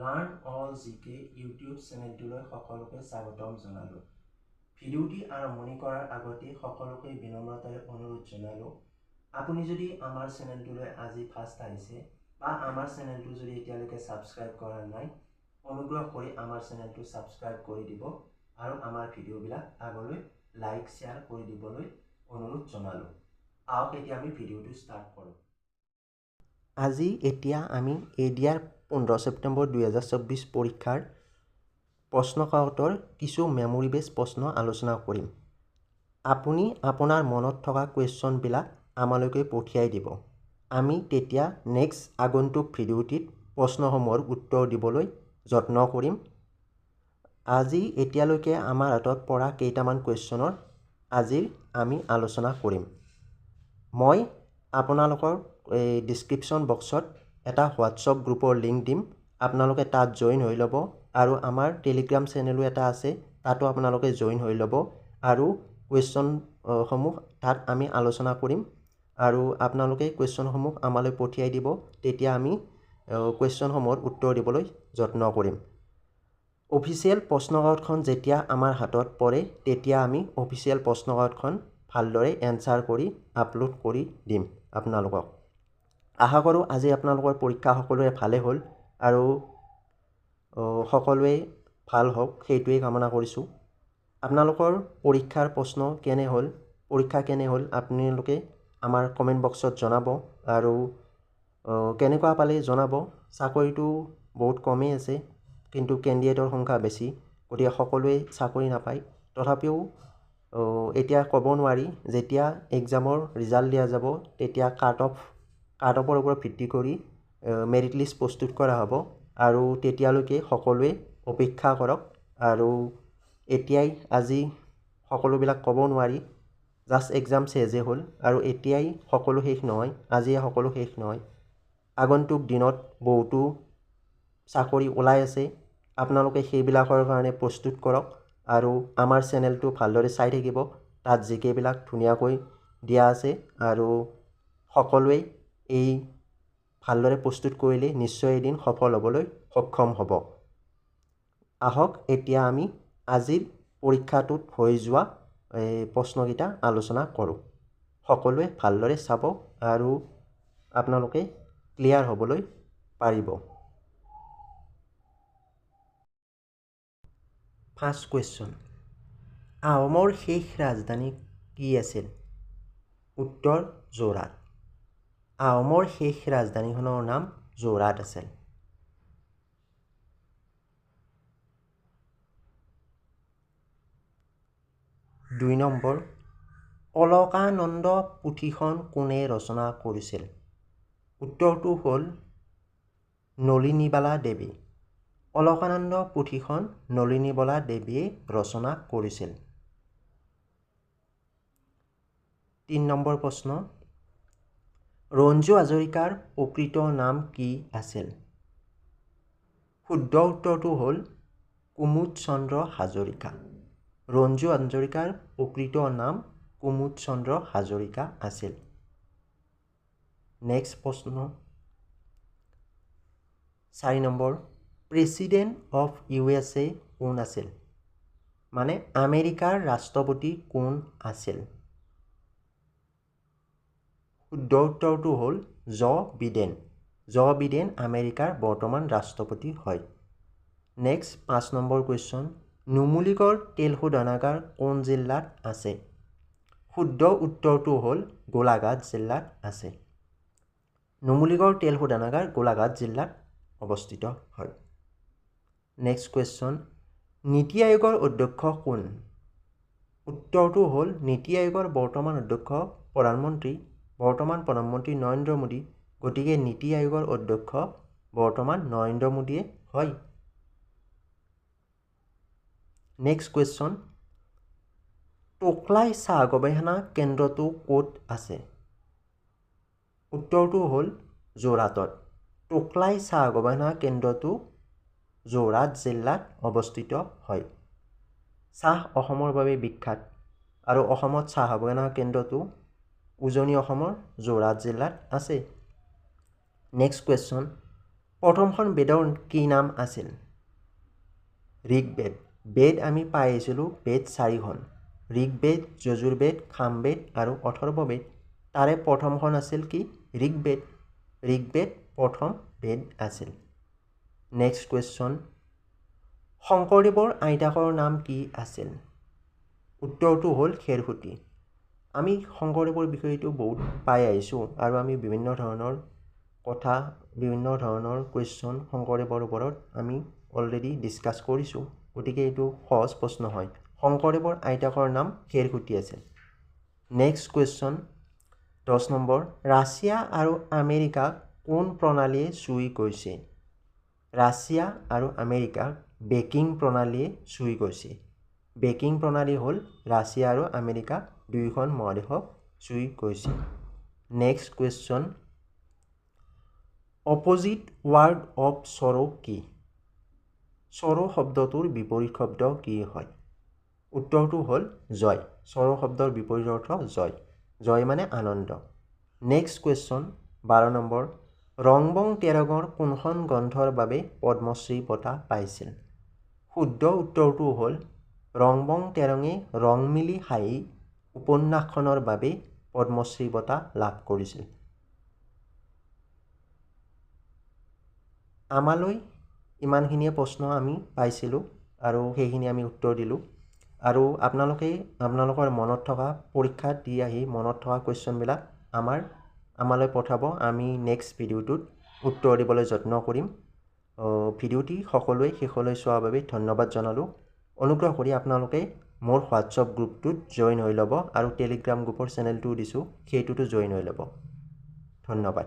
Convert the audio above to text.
Learn all জিকে YouTube চেনেলটোলৈ সকলোকে স্বাগতম জনালোঁ। ভিডিঅ'টি আৰম্ভণি কৰাৰ আগতে সকলোকে বিনম্ৰতাৰে অনুৰোধ জনালোঁ, আপুনি যদি আমাৰ চেনেলটোলৈ আজি ফাৰ্ষ্ট আহিছে বা আমাৰ চেনেলটো যদি এতিয়ালৈকে ছাবস্ক্ৰাইব কৰা নাই, অনুগ্ৰহ কৰি আমাৰ চেনেলটো ছাবস্ক্ৰাইব কৰি দিব আৰু আমাৰ ভিডিঅ'বিলাক আগলৈ লাইক শ্বেয়াৰ কৰি দিবলৈ অনুৰোধ জনালোঁ। আহক এতিয়া আমি ভিডিঅ'টো ষ্টাৰ্ট কৰোঁ। আজি এতিয়া আমি এডিআৰ 15 ছেপ্টেম্বৰ 2024 পৰীক্ষাৰ প্ৰশ্নকাকতৰ কিছু মেমৰি বেছ প্ৰশ্ন আলোচনা কৰিম। আপুনি আপোনাৰ মনত থকা কুৱেশ্যনবিলাক আমালৈকে পঠিয়াই দিব। আমি তেতিয়া নেক্সট আগন্তুক ভিডিঅ'টিত প্ৰশ্নসমূহৰ উত্তৰ দিবলৈ যত্ন কৰিম। আজি এতিয়ালৈকে আমাৰ হাতত পৰা কেইটামান কুৱেশ্যনৰ আজি আমি আলোচনা কৰিম। মই আপোনালোকৰ এই ডিছক্ৰিপশ্যন বক্সত এটা হোৱাটছআপ গ্ৰুপৰ লিংক দিম। আপোনালোকে তাত জইন হৈ ল'ব আৰু আমাৰ টেলিগ্ৰাম চেনেলো এটা আছে, তাতো আপোনালোকে জইন হৈ ল'ব আৰু কুৱেশ্যনসমূহ তাত আমি আলোচনা কৰিম আৰু আপোনালোকে কুৱেশ্যনসমূহ আমালৈ পঠিয়াই দিব। তেতিয়া আমি কুৱেশ্যনসমূহৰ উত্তৰ দিবলৈ যত্ন কৰিম। অফিচিয়েল প্ৰশ্নকাকতখন যেতিয়া আমাৰ হাতত পৰে তেতিয়া আমি অফিচিয়েল প্ৰশ্নকাকতখন ভালদৰে এনচাৰ কৰি আপলোড কৰি দিম আপোনালোকক। আশা কৰোঁ আজি আপোনালোকৰ পৰীক্ষা সকলোৰে ভালেই হ'ল আৰু সকলোৱে ভাল হওক সেইটোৱেই কামনা কৰিছোঁ। আপোনালোকৰ পৰীক্ষাৰ প্ৰশ্ন কেনে হ'ল, পৰীক্ষা কেনে হ'ল আপোনালোকে আমাৰ কমেণ্ট বক্সত জনাব আৰু কেনেকুৱা পালে জনাব। চাকৰিটো বহুত কমেই আছে কিন্তু কেণ্ডিডেটৰ সংখ্যা বেছি, গতিকে সকলোৱে চাকৰি নাপায়। তথাপিও এতিয়া ক'ব নোৱাৰি, যেতিয়া এক্সামৰ ৰিজাল্ট দিয়া যাব তেতিয়া কাট অফৰ ওপৰত ভিত্তি কৰি মেৰিট লিষ্ট প্ৰস্তুত কৰা হ'ব আৰু তেতিয়ালৈকে সকলোৱে অপেক্ষা কৰক। আৰু এতিয়াই আজি সকলোবিলাক ক'ব নোৱাৰি, জাষ্ট এক্সাম চেজে হ'ল আৰু এতিয়াই সকলো শেষ নহয়, আজিয়ে সকলো শেষ নহয়। আগন্তুক দিনত বহুতো চাকৰি ওলাই আছে, আপোনালোকে সেইবিলাকৰ কাৰণে প্ৰস্তুত কৰক আৰু আমাৰ চেনেলটো ভালদৰে চাই থাকিব। তাত জিকেবিলাক ধুনীয়াকৈ দিয়া আছে আৰু সকলোৱে এই ভালদৰে প্ৰস্তুত কৰিলে নিশ্চয় এদিন সফল হ'বলৈ সক্ষম হ'ব। আহক এতিয়া আমি আজিৰ পৰীক্ষাটোত হৈ যোৱা প্ৰশ্নকেইটা আলোচনা কৰোঁ। সকলোৱে ভালদৰে চাব আৰু আপোনালোকে ক্লিয়াৰ হ'বলৈ পাৰিব। ফাৰ্ষ্ট কুৱেশ্যন, আহোমৰ শেষ ৰাজধানী কি আছিল? উত্তৰ যোৰহাট। আহোমৰ শেষ ৰাজধানীখনৰ নাম যোৰহাট আছিল। দুই নম্বৰ, অলকানন্দ পুথিখন কোনে ৰচনা কৰিছিল? উত্তৰটো হ'ল নলিনীবালা দেৱী। অলকানন্দ পুথিখন নলিনীবালা দেৱীয়ে ৰচনা কৰিছিল। ৩ নম্বৰ প্ৰশ্ন, ৰঞ্জু হাজৰিকাৰ প্ৰকৃত নাম কি আছিল? শুদ্ধ উত্তৰটো হ'ল কুমুদ চন্দ্ৰ হাজৰিকা। ৰঞ্জু হাজৰিকাৰ প্ৰকৃত নাম কুমুদ চন্দ্ৰ হাজৰিকা আছিল। নেক্সট প্ৰশ্ন 4 নম্বৰ, প্ৰেছিডেণ্ট অফ USA কোন আছিল? মানে আমেৰিকাৰ ৰাষ্ট্ৰপতি কোন আছিল? শুদ্ধ উত্তৰটো হ'ল জ' বিডেন। জ' বিডেন আমেৰিকাৰ বৰ্তমান ৰাষ্ট্ৰপতি হয়। নেক্সট 5 নম্বৰ কুৱেশ্যন, নুমলীগড় তেল শোধনাগাৰ কোন জিলাত আছে? শুদ্ধ উত্তৰটো হ'ল গোলাঘাট জিলাত আছে। নুমলীগড় তেল শোধনাগাৰ গোলাঘাট জিলাত অৱস্থিত হয়। নেক্সট কুৱেশ্যন, নীতি আয়োগৰ অধ্যক্ষ কোন? উত্তৰটো হ'ল নীতি আয়োগৰ বৰ্তমান অধ্যক্ষ বৰ্তমান প্ৰধানমন্ত্ৰী নৰেন্দ্ৰ মোদী, গতিকে নীতি আয়োগৰ অধ্যক্ষ বৰ্তমান নৰেন্দ্ৰ মোদীয়ে হয়। নেক্সট কুৱেশ্যন, টোকলাই চাহ গৱেষণা কেন্দ্ৰটো ক'ত আছে? উত্তৰটো হ'ল যোৰহাটত। টোকলাই চাহ গৱেষণা কেন্দ্ৰটো যোৰহাট জিলাত অৱস্থিত হয়। চাহ অসমৰ বাবে বিখ্যাত আৰু অসমত চাহ গৱেষণা কেন্দ্ৰটো উজনি অসমৰ যোৰহাট জিলাত আছে। নেক্সট কুৱেশ্যন, প্ৰথমখন বেদৰ কি নাম আছিল? ঋগ্বেদ। বেদ আমি পাই আহিছিলোঁ বেদ 4খন। ঋগ্বেদ, যজুৰ্বেদ, সামবেদ আৰু অথৰ্ববেদ। তাৰে প্ৰথমখন আছিল কি? ঋগ্বেদ। ঋগ্বেদ প্ৰথম বেদ আছিল। নেক্সট কুৱেশ্যন, শংকৰদেৱৰ আইতাকৰ নাম কি আছিল? উত্তৰটো হ'ল খেৰসুতি। আমি শংকৰদেৱৰ বিষয়টো বহুত পাই আহিছোঁ আৰু আমি বিভিন্ন ধৰণৰ কথা, বিভিন্ন ধৰণৰ কুৱেশ্যন শংকৰদেৱৰ ওপৰত আমি অলৰেডি ডিছকাছ কৰিছোঁ। গতিকে এইটো সহজ প্ৰশ্ন হয়। শংকৰদেৱৰ আইতাকৰ নাম খেৰসুতি আছিল। নেক্সট কুৱেশ্যন 10 নম্বৰ, ৰাছিয়া আৰু আমেৰিকাক কোন প্ৰণালীয়ে চুই গৈছে? ৰাছিয়া আৰু আমেৰিকাক বেকিং প্ৰণালীয়ে চুই গৈছে। বেকিং প্ৰণালী হ'ল ৰাছিয়া আৰু আমেৰিকা দুয়োখন মহাদেশক চুই গৈছে। Next question, opposite word of চৰো কি? চৰো শব্দটোৰ বিপৰীত শব্দ কি হয়? উত্তৰটো হ'ল জয়। চৰো শব্দৰ বিপৰীত অৰ্থ জয়। জয় মানে আনন্দ। নেক্সট কুৱেশ্যন 12 নম্বৰ, ৰংবং তেৰঙৰ কোনখন গ্ৰন্থৰ বাবে পদ্মশ্ৰী বঁটা পাইছিল? শুদ্ধ উত্তৰটো হ'ল ৰংবং তেৰঙে ৰং মিলি হাঁহি উপন্যাসখনৰ বাবে পদ্মশ্ৰী বঁটা লাভ কৰিছিল। আমালৈ ইমানখিনিয়ে প্ৰশ্ন আমি পাইছিলোঁ আৰু সেইখিনি আমি উত্তৰ দিলোঁ। আৰু আপোনালোকে আপোনালোকৰ মনত থকা পৰীক্ষাত দি আহি মনত থকা কুৱেশ্যনবিলাক আমালৈ পঠাব। আমি নেক্সট ভিডিঅ'টোত উত্তৰ দিবলৈ যত্ন কৰিম। ভিডিঅ'টি সকলোৱে শেষলৈ চোৱাৰ বাবে ধন্যবাদ জনালোঁ। অনুগ্ৰহ কৰি আপোনালোকে মোৰ হোৱাটছআপ গ্ৰুপটোত জইন হৈ ল'ব আৰু টেলিগ্ৰাম গ্ৰুপৰ চেনেলটোও দিছোঁ, সেইটোতো জইন হৈ ল'ব। ধন্যবাদ।